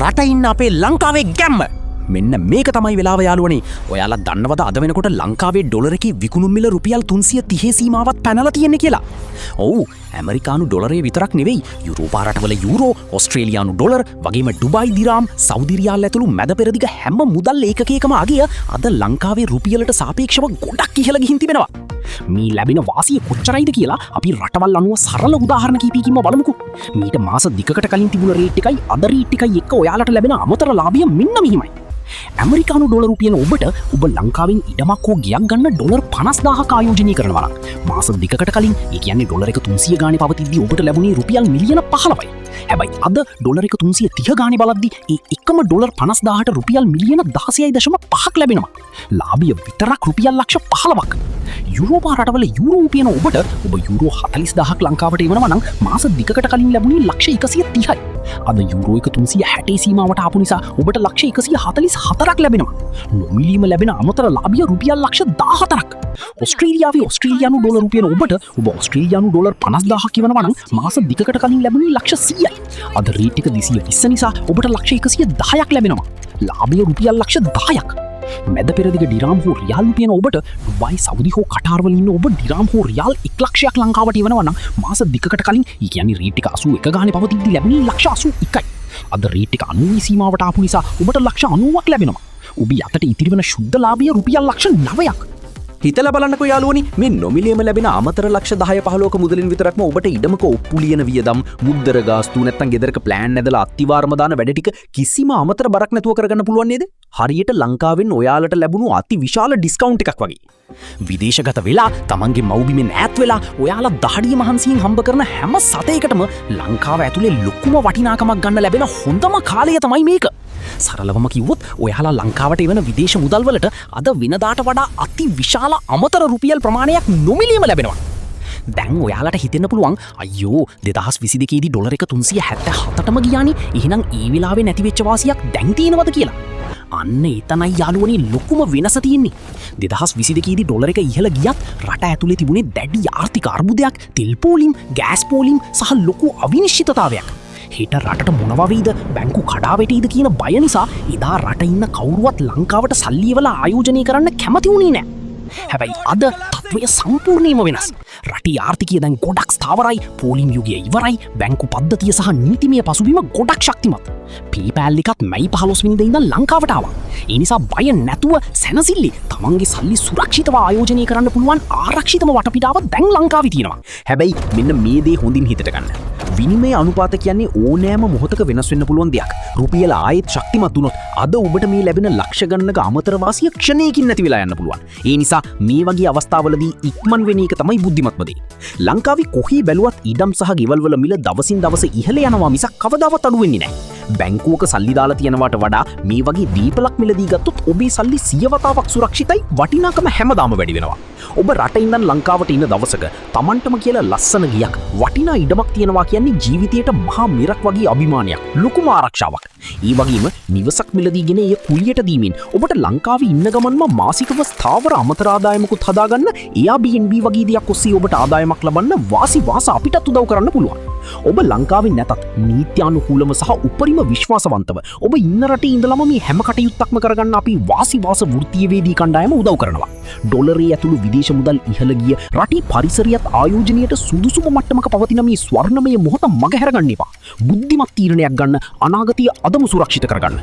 රට ඉන්න අපේ ලංකාවේ ගැම්ම මෙන්න මේක තමයි වෙලාව යාළුවනේ. ඔයාලා දන්නවද අද වෙනකොට ලංකාවේ ඩොලර් එකේ විකුණුම් මිල රුපියල් 330 සීමාවත් පැනලා තියෙන්නේ කියලා? ඔව්, ඇමරිකානු ඩොලරේ විතරක් නෙවෙයි යුරෝපා රටවල යූරෝ, ඕස්ට්‍රේලියානු ඩොලර්, වගේම ඩුබායි දිරාම්, සෞදි රියාල් ඇතුළු මැද පෙරදිග හැම මුදල් ඒකකයකම අගය අද ලංකාවේ රුපියලට සාපේක්ෂව ගොඩක් ඉහළ ගිහින් තිබෙනවා. මේ ලැබෙන වාසිය කොච්චරයිද කියලා අපි රටවල් අනුව සරල උදාහරණ කිහිපයකින්ම බලමුකෝ. මීට මාස දෙකකට කලින් තිබුණ රේට් එකයි අද රේට් එකයි එක්ක ඔයාලට ලැබෙන අමතර ලාභය මෙන්න මෙහිමයි. ඇමරිකානු ඩොලර් රුපියන ඔබට ඔබ ලංකාවෙන් ඉඩමක් හෝ ගියක් ගන්න ඩොලර් 50000ක් ආයෝජනය කරනවා නම් මාස දෙකකට කලින් ඒ කියන්නේ ඩොලර් එක 300 ගානේ පවතිද්දී ඔබට ලැබුණේ රුපියල් මිලියන 15යි. හැබැයි අද ඩොලර් එක 330 ගානේ බලද්දී ඒ එකම ඩොලර් 50000ට රුපියල් මිලියන 16.5ක් ලැබෙනවා. ලාභය විතරක් රුපියල් ලක්ෂ 15ක්. යුරෝපා රටවල යූරෝ රුපියන ඔබට ඔබ යූරෝ 40000ක් ලංකාවට එවනවා නම් මාස දෙකකට කලින් ලැබුණේ ලක්ෂ 130යි. අද යූරෝ එක 360 සීමාවට ආපු නිසා ඔබට ලක්ෂ 144ක් ලැබෙනවා. නොමිලීම ලැබෙන අමතර ලාභය රුපියල් ලක්ෂ 14ක්. ඕස්ට්‍රේලියාවේ ඕස්ට්‍රේලියානු ඩොලර් රුපියන ඔබට ඔබ ඕස්ට්‍රේලියානු ඩොලර් 50000ක් එවනවා නම් මාස දෙකකට කලින් ලැබුණේ ලක්ෂ 100යි. අද රේට් එක 220 නිසා ඔබට ලක්ෂ 110ක් ලැබෙනවා. ලාභය රුපියල් ලක්ෂ 10ක්. මැද පෙරදිග ඩිරාම් හෝ රියාල් රුපියන ඔබට ඩුබායි සෞදි හෝ කටාර් වල ඉන්න ඔබ ඩිරාම් හෝ රියාල් 1 ලක්ෂයක් ලංකාවට එවනවා නම් මාස දෙකකට කලින් ඒ කියන්නේ රේට් එක 81 ගානේ පවතිද්දී ලැබුණේ ලක්ෂ 81යි. අද රේට් එක 90 සීමාවට ආපු නිසා ඔබට ලක්ෂ 90ක් ලැබෙනවා. ඔබ යතට ඉතිරි වෙන ශුද්ධ ලාභය රුපියල් ලක්ෂ 9ක්. හිතලා බලන්නකෝ යාළුවනි, මේ නොමිලේම ලැබෙන අමතර ලක්ෂ 10-15ක මුදලින් විතරක්ම ඔබට ඉඩමක ඔප්පු ලියන වියදම්, මුද්දර ගාස්තු නැත්නම් ගෙදරක ප්ලෑන් ඇදලා අත්තිවාරම දාන වැඩ ටික කිසිම අමතර බරක් නැතුව කරගන්න පුළුවන් නේද? හරියට ලංකාවෙන් ඔයාලට ලැබුණු අති විශාල ඩිස්කවුන්ට් එකක් වගේ. විදේශගත වෙලා තමන්ගේ මව්බිමෙන් ඈත් වෙලා ඔයාලා දහඩිය මහන්සියෙන් හම්බ කරන හැම සතයකටම ලංකාව ඇතුලේ ලොකුම වටිනාකමක් ගන්න ලැබෙන හොඳම කාලය තමයි මේක. සරලවම කිව්වොත් ඔයාලා ලංකාවට එවන විදේශ මුදල් වලට අද වෙනදාට වඩා අති විශාල අමතර රුපියල් ප්‍රමාණයක් නොමිලේම ලැබෙනවා. දැන් ඔයාලට හිතෙන්න පුළුවන් අයියෝ 2022 දී ඩොලර් එක 377ටම ගියානේ. එහෙනම් ඒ වෙලාවේ නැති වෙච්ච වාසියක් දැන් තියෙනවද කියලා? අන්න එතනයි යාළුවනේ ලොකුම වෙනස තියෙන්නේ. 2022 දී ඩොලර් එක ඉහළ ගියත් රට ඇතුලේ තිබුණේ දැඩි ආර්ථික අර්බුදයක්, තෙල් පෝලිම්, ගෑස් පෝලිම් සහ ලොකු අවිනිශ්චිතතාවයක්. හෙට රටට මොනවා වෙයිද, බැංකු කඩා වැටෙයිද කියන බය නිසා එදා රට ඉන්න කවුරුවත් ලංකාවට සල්ලි වල ආයෝජනය කරන්න කැමති වුණේ නැහැ. හැබැයි අද තත්ත්වය සම්පූර්ණයෙන්ම වෙනස්. රටේ ආර්ථිකය දැන් ගොඩක් ස්ථාවරයි, පෝලිම් යුගය ඉවරයි, බැංකු පද්ධතිය සහ නීතිමය පසුබිම ගොඩක් ශක්තිමත්. PayPal එකත් මැයි 15 වෙනිදා ඉඳන් ලංකාවට ආවා. ඒ නිසා බය නැතුව සැනසෙල්ලේ තමන්ගේ සල්ලි සුරක්ෂිතව ආයෝජනය කරන්න පුළුවන් ආරක්ෂිතම වටපිටාව දැන් ලංකාවේ තියෙනවා. හැබැයි මෙන්න මේ දේ හොඳින් හිතට ගන්න. විනිමය අනුපාත කියන්නේ ඕනෑම මොහොතක වෙනස් වෙන්න පුළුවන් දෙයක්. රුපියල ආයෙත් ශක්තිමත් වුණොත් අද ඔබට මේ ලැබෙන ලක්ෂ ගණනක අමතර වාසිය ක්ෂණයකින් නැති වෙලා යන්න පුළුවන්. ඒ නිසා මේ වගේ අවස්ථාවලදී ඉක්මන් වෙන එක තමයි බුද්ධිමත්ම දේ. ලංකාවේ කොහේ බැලුවත් ඉඩම් සහ ගෙවල් වල මිල දවසින් දවස ඉහළ යනවා මිසක් කවදාවත් අඩු වෙන්නේ නැහැ. බැංකුවක සල්ලි දාලා තියනවාට වඩා මේ වගේ දීපලක් මිලදී ගත්තොත් ඔබේ සල්ලි 100 වතාවක් සුරක්ෂිතයි, වටිනාකම හැමදාම වැඩි වෙනවා. ඔබ රට ඉඳන් ලංකාවට ඉන්න දවසක Tamanටම කියලා ලස්සන ගියක්, වටිනා ඉඩමක් තියනවා කියන්නේ ජීවිතයට මහා මිරක් වගේ අභිමානයක්, ලොකුම ආරක්ෂාවක්. ඒ වගේම නිවසක් මිලදීගෙන එය කුලියට දීමින් ඔබට ලංකාවේ ඉන්න ගමන්ම මාසිකව ස්ථාවර අමතර ආදායමකුත් හදාගන්න Airbnb වගේ දෙයක් ඔස්සේ ඔබට ආදායමක් ලබන්න වාස අපිටත් උදව් කරන්න පුළුවන්. ඔබ ලංකාවේ නැතත් නීත්‍යානුකූලව සහ උපරිම විශ්වාසවන්තව ඔබ ඉන්න රටේ ඉඳලම මේ හැම කටයුත්තක්ම කරගන්න අපි වාසි වෘත්තීයවේදී කණ්ඩායම උදව් කරනවා. ඩොලරේ ඇතුළු විදේශ මුදල් ඉහළ ගිය රටේ පරිසරයත් ආයෝජනයට සුදුසුම මට්ටමක පවතින මේ ස්වර්ණමය මොහොත මගහැරගන්න එපා. බුද්ධිමත් තීරණයක් ගන්න, අනාගතය අදම සුරක්ෂිත කරගන්න.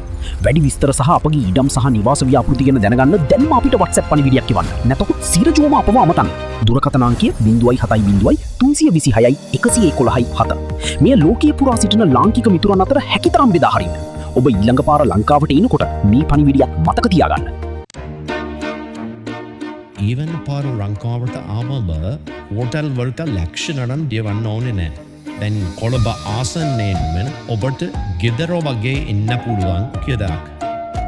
වැඩි විස්තර සහ අපගේ ඉඩම් සහ නිවාස ව්‍යාපෘති ගැන දැනගන්න දැන්ම අපිට WhatsApp පණිවිඩයක් එවන්න. නැතහොත් සිරජුවම අපව අමතන්න. දුරකථන අංකය 070 326 111 මේ ලෝකයේ පුරා සිටින ලාංකික මිතුරන් අතර හැකිතරම් බෙදා හරින්න. ඔබ ඊළඟ පාර ලංකාවට එනකොට මේ පණිවිඩයක් මතක තියාගන්න. ඊවන පාර ලංකාවට ආවම හෝටල් වලට ලක්ෂණනම් දෙවන්න ඕනේ නැහැ. දැන් කොළඹ ආසන්නයෙන්ම ඔබට ගෙදර වගේ එන්න පුළුවන් කියදාක්.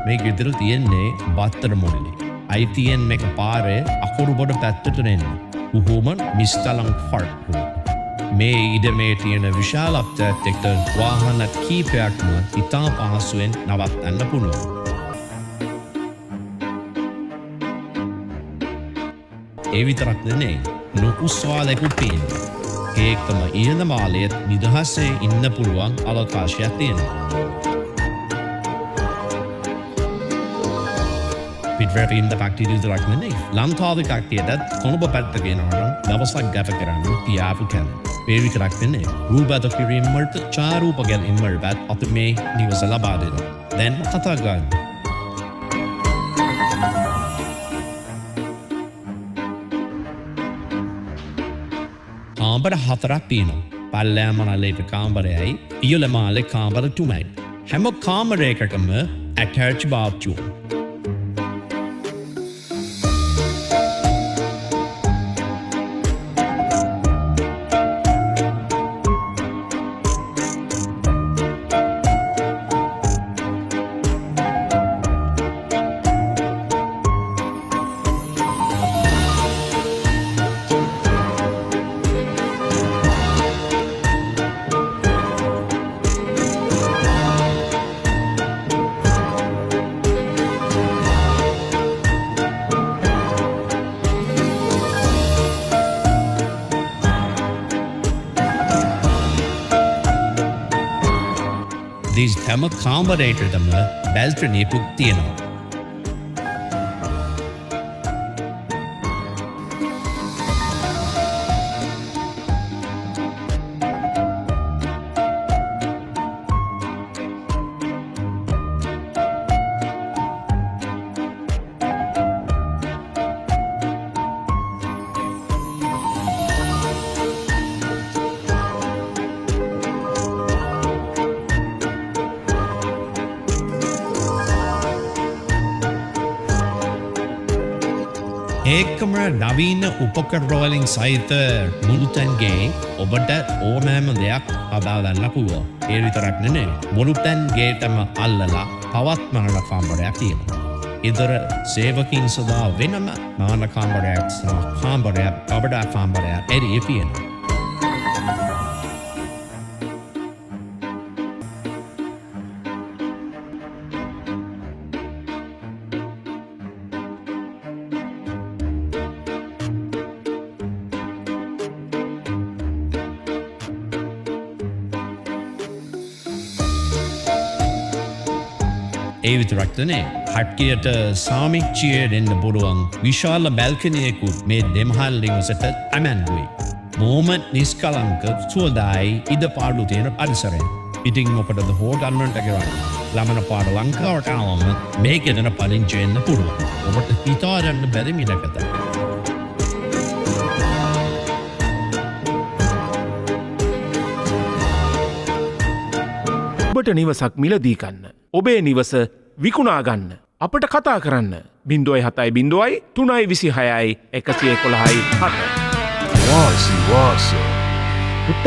මේ ගෙදර තියෙන්නේ බත්තර මුල්ලේ. ITN මේක පාරේ අකුරුබොඩ පැත්තට එන්න. උහුමන් මිස්ටලං ෆර්ට්. මේ ඉඩමේ තියෙන විශාලත්වයට එක්ක වාහන කීපයක්ම ඉතා පහසුවෙන් නවත්තන්න පුළුවන්. ඒ විතරක් නෙවෙයි, ලොකු ස්වාලයකුත් තියෙනවා. ඒකම ඉහළ මාලයේ නිදහසේ ඉන්න පුළුවන් අවකාශයක් තියෙනවා. ඉටරපින්ද කක්ටිය විතරක් නෙමෙයි ලංකාවේ කක්ටියටත් කොළඹ පැත්ත ගෙනානම් දවසක් ගත කරන්න පියාපු කැන. ඒ විතරක් නෙමෙයි රූපගත කිරීම වලට ඡායාරූප ගැනීම වලට අපි මේ නිවස ලබා දෙනවා. දැන් කතා ගන්න. කාමර 4ක් තියෙනවා. පල්ලෑ මනලේට කාමරයයි ඉහළ මාලේ කාමර 3යි. හැම කාමරයකටම attached bathroom. These හැම කාමරයකටම balcony එකක් තියෙනවා. ඒකම නවීන උපකරණවලින් සහිත මුළුතැන්ගේ ඔබට ඕනෑම දෙයක් හදාගන්න පුළුවන්. ඒ විතරක් නෙමෙයි මුළුතැන්ගේටම අල්ලලා තවත් මරණ කාමරයක් තියෙනවා. ඉදර සේවකින් සදා වෙනම මරණ කාමරයක් සහ කාමරයක් කබඩා කාමරයක් එරි තියෙනවා. ඒ විතරක් නෙමෙයි හට්කියට සාමිච්චිය දෙන්න පුළුවන් විශාල බැල්කනියකුත් මේ දෙමහල් නිවසට අමන්දුයි. මොහොමඩ් නිස්කලංක සුවදායි ඉඩපාඩු තියෙන පරිසරය. ඉතින් ඔබට හෝටල්වලට ගිරන්න ළමන පාර ලංකාවට ආවම මේකෙදන පදිංචි වෙන්න පුළුවන්. ඔබට හිතාගන්න බැරි මිලකට. ඔබට නිවසක් මිලදී ගන්න. ඔබේ නිවස විකුණා ගන්න. අපට කතා කරන්න 07 03 26 111 7. වාසි වාස